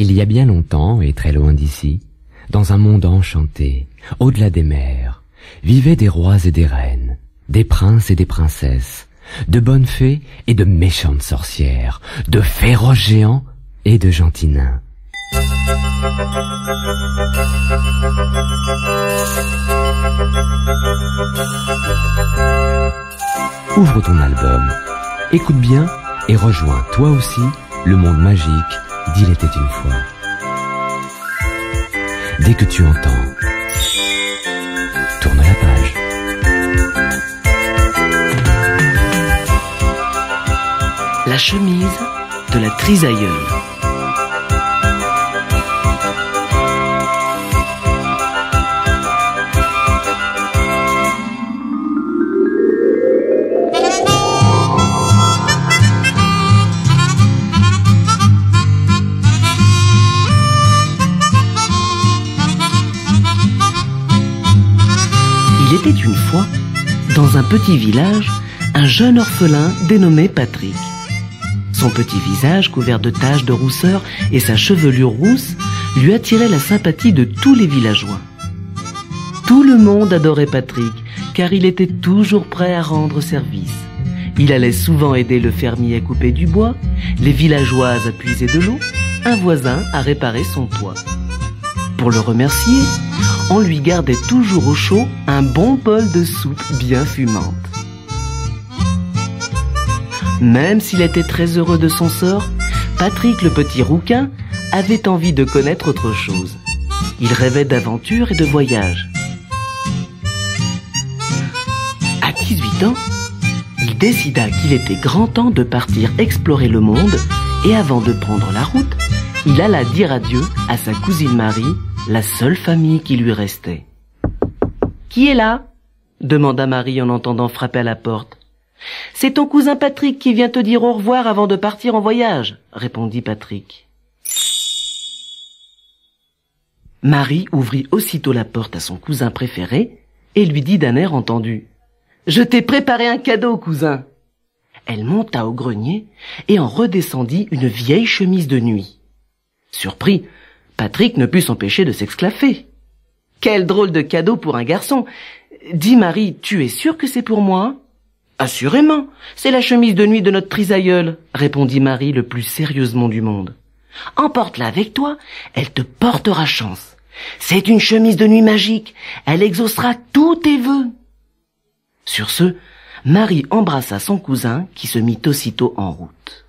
Il y a bien longtemps et très loin d'ici, dans un monde enchanté, au-delà des mers, vivaient des rois et des reines, des princes et des princesses, de bonnes fées et de méchantes sorcières, de féroces géants et de gentils nains. Ouvre ton album, écoute bien et rejoins toi aussi le monde magique d'Il était une fois. Dès que tu entends, tourne la page. La chemise de la trisaïeule. Il était une fois, dans un petit village, un jeune orphelin dénommé Patrick. Son petit visage couvert de taches de rousseur et sa chevelure rousse lui attiraient la sympathie de tous les villageois. Tout le monde adorait Patrick, car il était toujours prêt à rendre service. Il allait souvent aider le fermier à couper du bois, les villageoises à puiser de l'eau, un voisin à réparer son toit. Pour le remercier, on lui gardait toujours au chaud un bon bol de soupe bien fumante. Même s'il était très heureux de son sort, Patrick le petit rouquin avait envie de connaître autre chose. Il rêvait d'aventures et de voyages. À 18 ans, il décida qu'il était grand temps de partir explorer le monde et avant de prendre la route, il alla dire adieu à sa cousine Marie, la seule famille qui lui restait. « Qui est là ?» demanda Marie en entendant frapper à la porte. « C'est ton cousin Patrick qui vient te dire au revoir avant de partir en voyage, » répondit Patrick. Marie ouvrit aussitôt la porte à son cousin préféré et lui dit d'un air entendu « Je t'ai préparé un cadeau, cousin !» Elle monta au grenier et en redescendit une vieille chemise de nuit. Surpris, Patrick ne put s'empêcher de s'exclaffer. « Quel drôle de cadeau pour un garçon ! Dis Marie, tu es sûre que c'est pour moi ?»« Assurément, c'est la chemise de nuit de notre trisaïeul, » répondit Marie le plus sérieusement du monde. « Emporte-la avec toi, elle te portera chance. C'est une chemise de nuit magique, elle exaucera tous tes vœux. » Sur ce, Marie embrassa son cousin qui se mit aussitôt en route.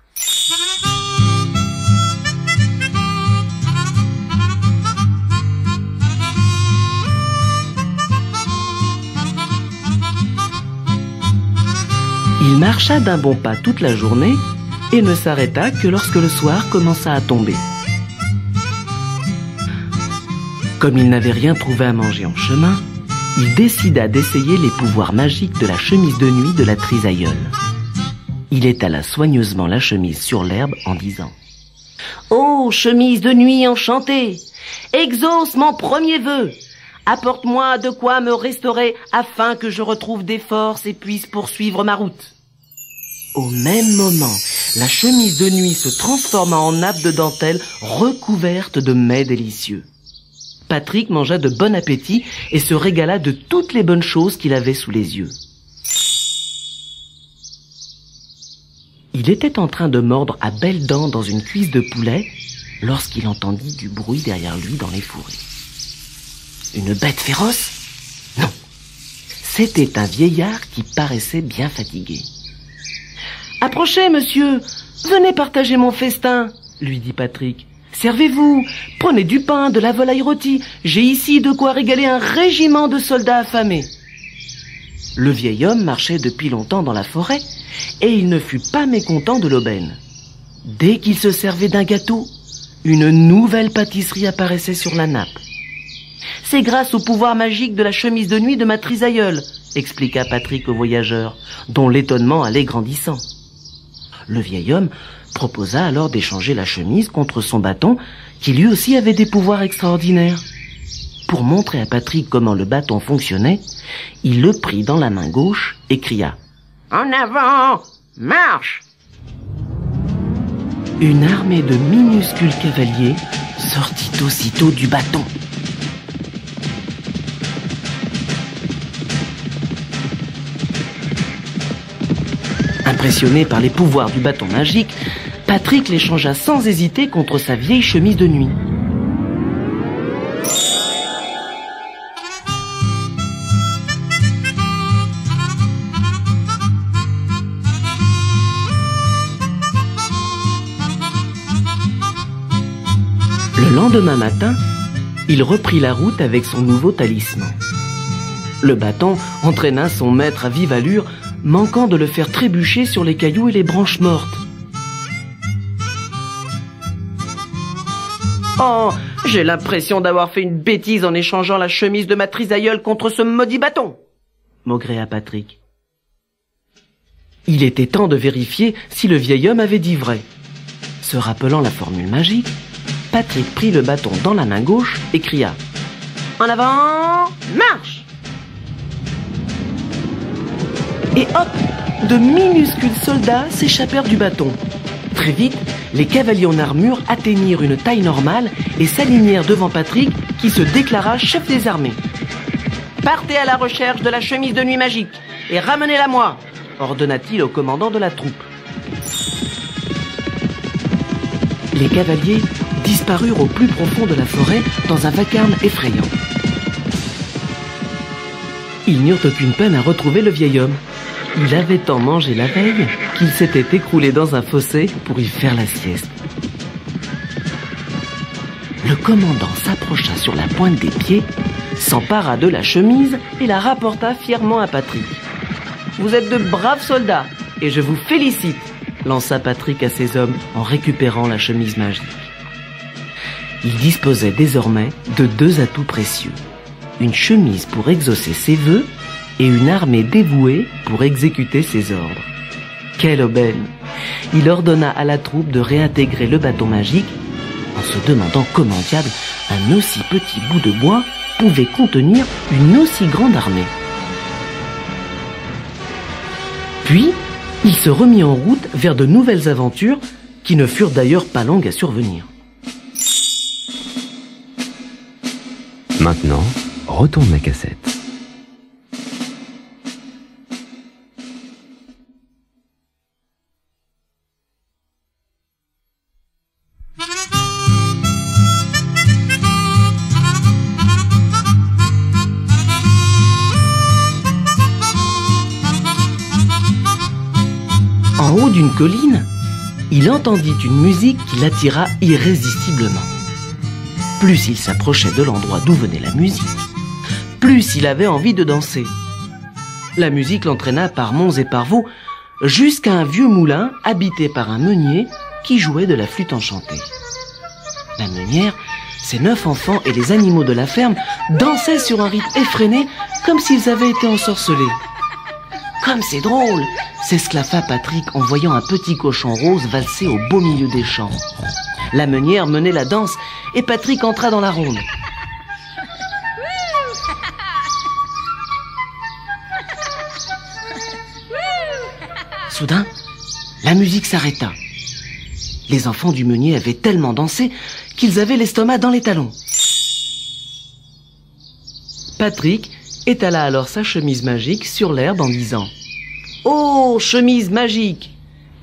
Il marcha d'un bon pas toute la journée et ne s'arrêta que lorsque le soir commença à tomber. Comme il n'avait rien trouvé à manger en chemin, il décida d'essayer les pouvoirs magiques de la chemise de nuit de la trisaïeule. Il étala soigneusement la chemise sur l'herbe en disant « Ô chemise de nuit enchantée, exauce mon premier vœu. Apporte-moi de quoi me restaurer afin que je retrouve des forces et puisse poursuivre ma route. » Au même moment, la chemise de nuit se transforma en nappe de dentelle recouverte de mets délicieux. Patrick mangea de bon appétit et se régala de toutes les bonnes choses qu'il avait sous les yeux. Il était en train de mordre à belles dents dans une cuisse de poulet lorsqu'il entendit du bruit derrière lui dans les fourrés. Une bête féroce? Non, c'était un vieillard qui paraissait bien fatigué. « Approchez, monsieur, venez partager mon festin, » lui dit Patrick. « Servez-vous, prenez du pain, de la volaille rôtie, j'ai ici de quoi régaler un régiment de soldats affamés. » Le vieil homme marchait depuis longtemps dans la forêt et il ne fut pas mécontent de l'aubaine. Dès qu'il se servait d'un gâteau, une nouvelle pâtisserie apparaissait sur la nappe. « C'est grâce au pouvoir magique de la chemise de nuit de ma trisaïeule, » expliqua Patrick au voyageur, dont l'étonnement allait grandissant. Le vieil homme proposa alors d'échanger la chemise contre son bâton, qui lui aussi avait des pouvoirs extraordinaires. Pour montrer à Patrick comment le bâton fonctionnait, il le prit dans la main gauche et cria « En avant, marche !» Une armée de minuscules cavaliers sortit aussitôt du bâton. Impressionné par les pouvoirs du bâton magique, Patrick l'échangea sans hésiter contre sa vieille chemise de nuit. Le lendemain matin, il reprit la route avec son nouveau talisman. Le bâton entraîna son maître à vive allure, manquant de le faire trébucher sur les cailloux et les branches mortes. « Oh, j'ai l'impression d'avoir fait une bêtise en échangeant la chemise de ma trisaïeule contre ce maudit bâton !» maugréa Patrick. Il était temps de vérifier si le vieil homme avait dit vrai. Se rappelant la formule magique, Patrick prit le bâton dans la main gauche et cria « En avant, marche !» Et hop, de minuscules soldats s'échappèrent du bâton. Très vite, les cavaliers en armure atteignirent une taille normale et s'alignèrent devant Patrick, qui se déclara chef des armées. « Partez à la recherche de la chemise de nuit magique et ramenez-la moi !» ordonna-t-il au commandant de la troupe. Les cavaliers disparurent au plus profond de la forêt dans un vacarme effrayant. Ils n'eurent aucune peine à retrouver le vieil homme. Il avait tant mangé la veille qu'il s'était écroulé dans un fossé pour y faire la sieste. Le commandant s'approcha sur la pointe des pieds, s'empara de la chemise et la rapporta fièrement à Patrick. « Vous êtes de braves soldats et je vous félicite !» lança Patrick à ses hommes en récupérant la chemise magique. Il disposait désormais de 2 atouts précieux. Une chemise pour exaucer ses vœux et une armée dévouée pour exécuter ses ordres. Quelle aubaine! Il ordonna à la troupe de réintégrer le bâton magique en se demandant comment diable un aussi petit bout de bois pouvait contenir une aussi grande armée. Puis, il se remit en route vers de nouvelles aventures qui ne furent d'ailleurs pas longues à survenir. Maintenant, retourne la cassette. En haut d'une colline, il entendit une musique qui l'attira irrésistiblement. Plus il s'approchait de l'endroit d'où venait la musique, plus il avait envie de danser. La musique l'entraîna par monts et par vaux jusqu'à un vieux moulin habité par un meunier qui jouait de la flûte enchantée. La meunière, ses 9 enfants et les animaux de la ferme dansaient sur un rythme effréné comme s'ils avaient été ensorcelés. « Comme c'est drôle !» s'esclaffa Patrick en voyant un petit cochon rose valser au beau milieu des champs. La meunière menait la danse et Patrick entra dans la ronde. Soudain, la musique s'arrêta. Les enfants du meunier avaient tellement dansé qu'ils avaient l'estomac dans les talons. Patrick étala alors sa chemise magique sur l'herbe en disant « Ô chemise magique,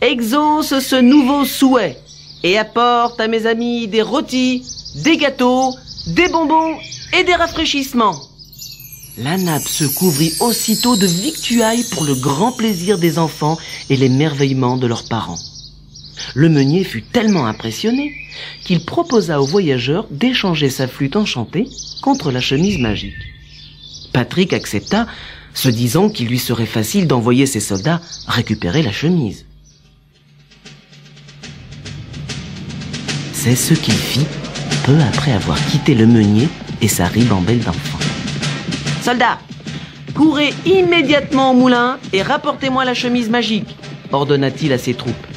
exauce ce nouveau souhait et apporte à mes amis des rôtis, des gâteaux, des bonbons et des rafraîchissements. » La nappe se couvrit aussitôt de victuailles pour le grand plaisir des enfants et l'émerveillement de leurs parents. Le meunier fut tellement impressionné qu'il proposa aux voyageurs d'échanger sa flûte enchantée contre la chemise magique. Patrick accepta, se disant qu'il lui serait facile d'envoyer ses soldats récupérer la chemise. C'est ce qu'il fit peu après avoir quitté le meunier et sa ribambelle d'enfants. « Soldats, courez immédiatement au moulin et rapportez-moi la chemise magique !» ordonna-t-il à ses troupes.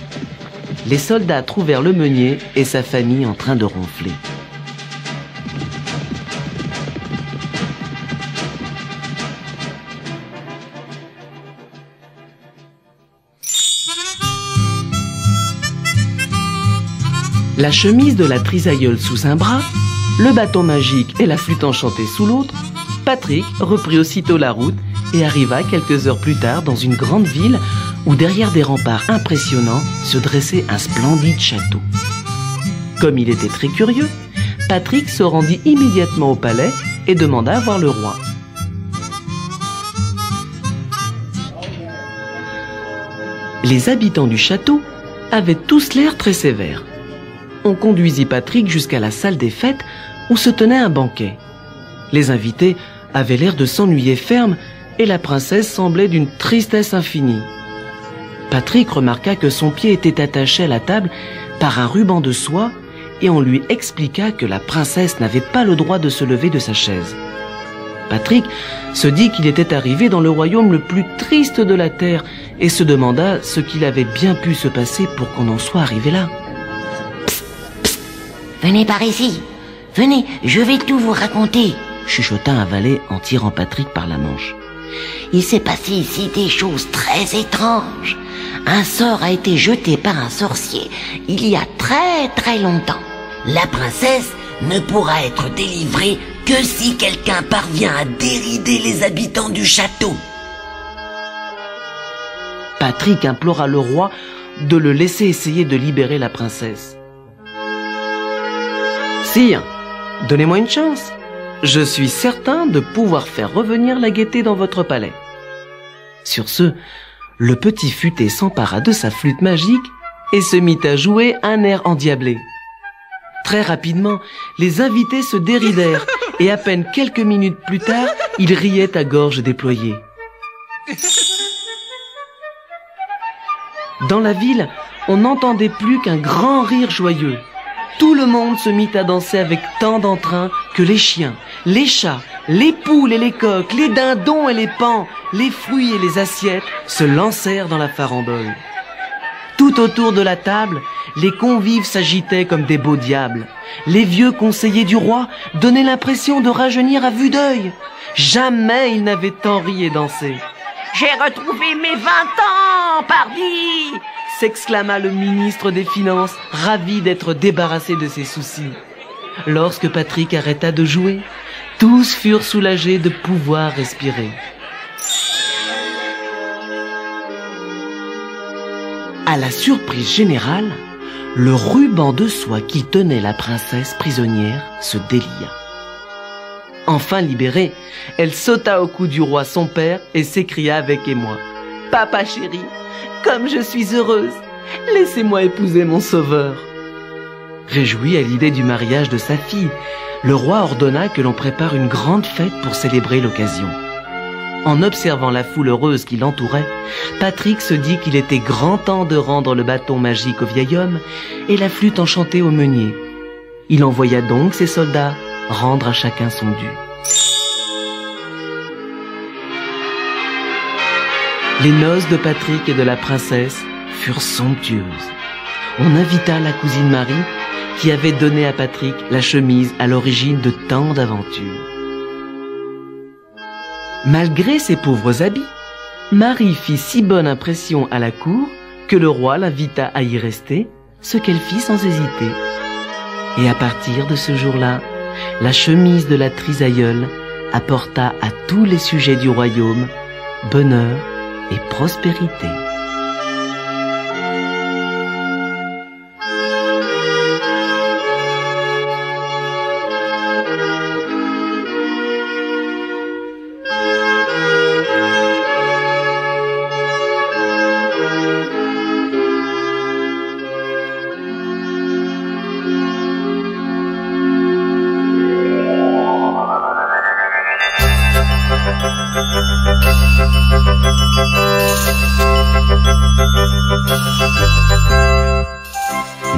Les soldats trouvèrent le meunier et sa famille en train de ronfler. La chemise de la trisaïeule sous un bras, le bâton magique et la flûte enchantée sous l'autre, Patrick reprit aussitôt la route et arriva quelques heures plus tard dans une grande ville où derrière des remparts impressionnants se dressait un splendide château. Comme il était très curieux, Patrick se rendit immédiatement au palais et demanda à voir le roi. Les habitants du château avaient tous l'air très sévères. On conduisit Patrick jusqu'à la salle des fêtes où se tenait un banquet. Les invités avaient l'air de s'ennuyer ferme et la princesse semblait d'une tristesse infinie. Patrick remarqua que son pied était attaché à la table par un ruban de soie et on lui expliqua que la princesse n'avait pas le droit de se lever de sa chaise. Patrick se dit qu'il était arrivé dans le royaume le plus triste de la terre et se demanda ce qu'il avait bien pu se passer pour qu'on en soit arrivé là. Psst, psst, venez par ici, venez, je vais tout vous raconter, chuchota un valet en tirant Patrick par la manche. Il s'est passé ici des choses très étranges. Un sort a été jeté par un sorcier il y a très très longtemps. La princesse ne pourra être délivrée que si quelqu'un parvient à dérider les habitants du château. Patrick implora le roi de le laisser essayer de libérer la princesse. « Sire, donnez-moi une chance. Je suis certain de pouvoir faire revenir la gaieté dans votre palais. » Sur ce, le petit futé s'empara de sa flûte magique et se mit à jouer un air endiablé. Très rapidement, les invités se déridèrent et à peine quelques minutes plus tard, ils riaient à gorge déployée. Dans la ville, on n'entendait plus qu'un grand rire joyeux. Tout le monde se mit à danser avec tant d'entrain que les chiens, les chats, les poules et les coqs, les dindons et les paons, les fruits et les assiettes se lancèrent dans la farandole. Tout autour de la table, les convives s'agitaient comme des beaux diables. Les vieux conseillers du roi donnaient l'impression de rajeunir à vue d'œil. Jamais ils n'avaient tant ri et dansé. « J'ai retrouvé mes 20 ans, pardi !» s'exclama le ministre des Finances, ravi d'être débarrassé de ses soucis. Lorsque Patrick arrêta de jouer, tous furent soulagés de pouvoir respirer. À la surprise générale, le ruban de soie qui tenait la princesse prisonnière se délia. Enfin libérée, elle sauta au cou du roi son père et s'écria avec émoi. « Papa chéri, comme je suis heureuse, laissez-moi épouser mon sauveur. » Réjoui à l'idée du mariage de sa fille, le roi ordonna que l'on prépare une grande fête pour célébrer l'occasion. En observant la foule heureuse qui l'entourait, Patrick se dit qu'il était grand temps de rendre le bâton magique au vieil homme et la flûte enchantée au meunier. Il envoya donc ses soldats rendre à chacun son dû. Les noces de Patrick et de la princesse furent somptueuses. On invita la cousine Marie, qui avait donné à Patrick la chemise à l'origine de tant d'aventures. Malgré ses pauvres habits, Marie fit si bonne impression à la cour que le roi l'invita à y rester, ce qu'elle fit sans hésiter. Et à partir de ce jour-là, la chemise de la trisaïeule apporta à tous les sujets du royaume bonheur et prospérité.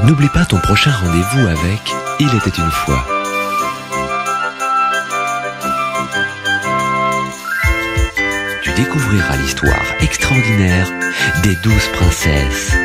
N'oublie pas ton prochain rendez-vous avec Il était une fois. Tu découvriras l'histoire extraordinaire des 12 princesses.